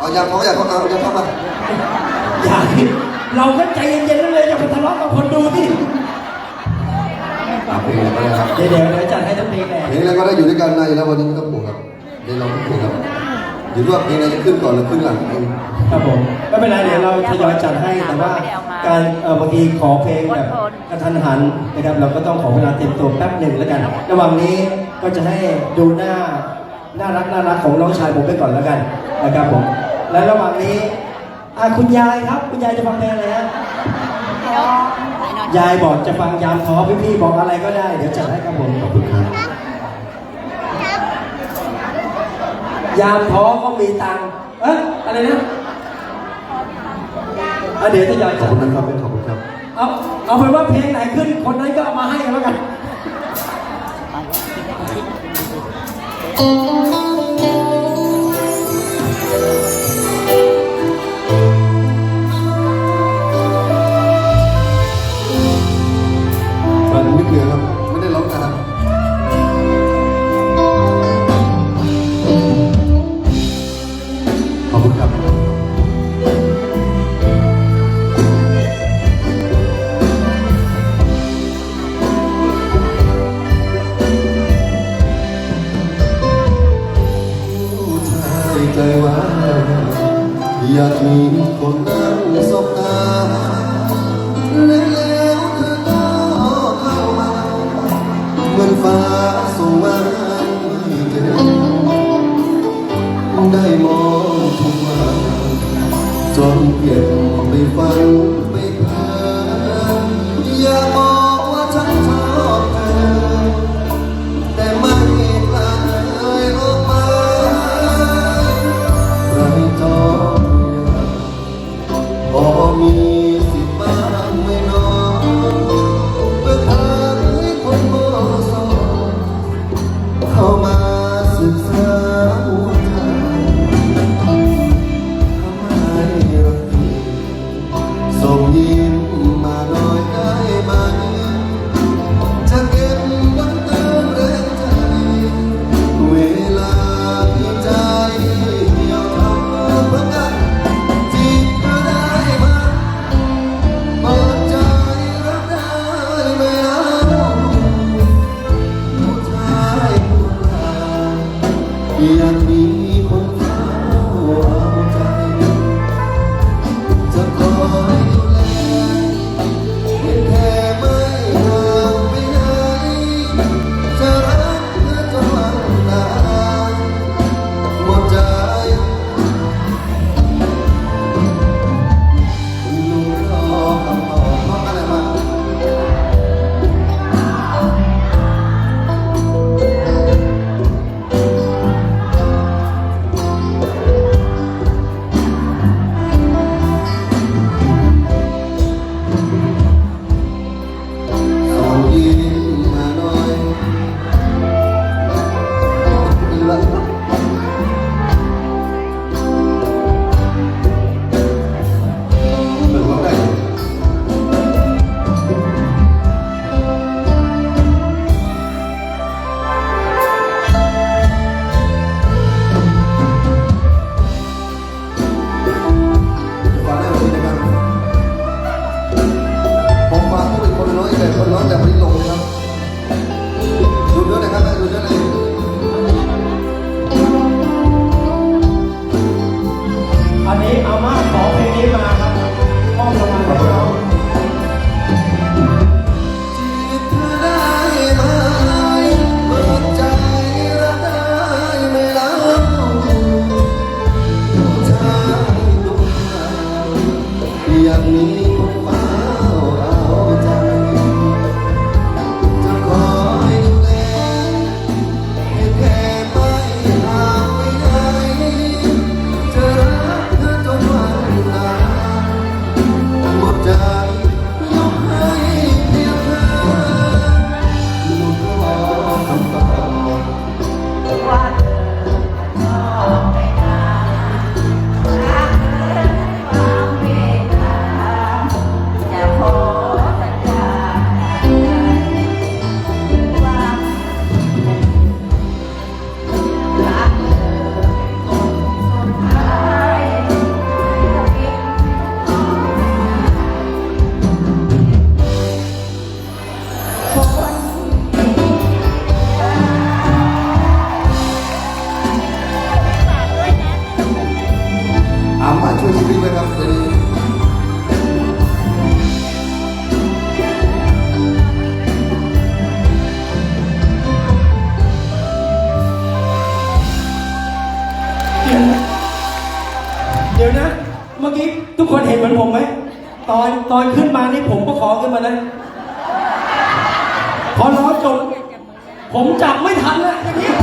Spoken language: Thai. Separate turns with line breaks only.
เอายางท้องอยากเอายางท้องมา
อย่าเราก็ใจเย็นๆเลยอย่าไปทะเลาะกับคนดูที่
เพลงอะไรก็ได้ครับ
เดี๋ยวจัดให้ทั้งเพลงแหละ
เพลงอะไรก็ได้อยู่ด้วยกันในแล้ววันนี้ไม่ต้องห่วงครับเดี๋ยวเราไม่ห่วงครับอยู่ว่าเพลงอะไรจะขึ้นก่อนหรือขึ้นหลังเอง
ครับผมไม่เป็นไรเดี๋ยวเราทยอยจัดให้แต่ว่าการบางทีขอเพลงแบบกระทันหันนะครับเราก็ต้องขอเวลาเต็มตัวแป๊บหนึ่งแล้วกันระหว่างนี้ก็จะให้ดูน่ารักของน้องชายผมไปก่อนแล้วกันนะครับผมและระหว่างนี้คุณยายครับคุณยายจะฟังเพลงอะไรฮะยายบอกจะฟังยามท้อพี่บอกอะไรก็ได้เดี๋ยวจัดให้ครับผม
ขอบคุณครับ
ยามท้อก็มีตังค์อะไรนะเดี๋ยวทยอย
ขอบ
จัด
คุณนะครับขอบคุณครับ
เอาเป็นว่าเพลงไหนขึ้นคนนั้นก็เอามาให้กันแล้วกัน
ฟังไม่เคลียร์ครับไม่ได้ร้องนานขอบคุณครับใจว่าอยากมีคนนั่งสบตาแล้วเธอก็เข้ามาเหมือนฟ้าส่งมาให้เจอได้มองทุกวันจนเก็บไปฝันไปเพ้ออยากบอกว่าฉันชอบเธอแต่ไม่กล้าเอ่ยออกมาไรจอมพอมีสิทธิ์บ้างไม่น้อยเพื่อทำให้คนโง่สอนเข้ามาศึกษาหัวใจทำให้รักเธอส่ง
กคนเห็นเหมือนผมไหมตอนขึ้นมานี่ผมก็ขอขึ้นมานะพอร้องจบผมจับไม่ทันแล้วอย่างเงี้ย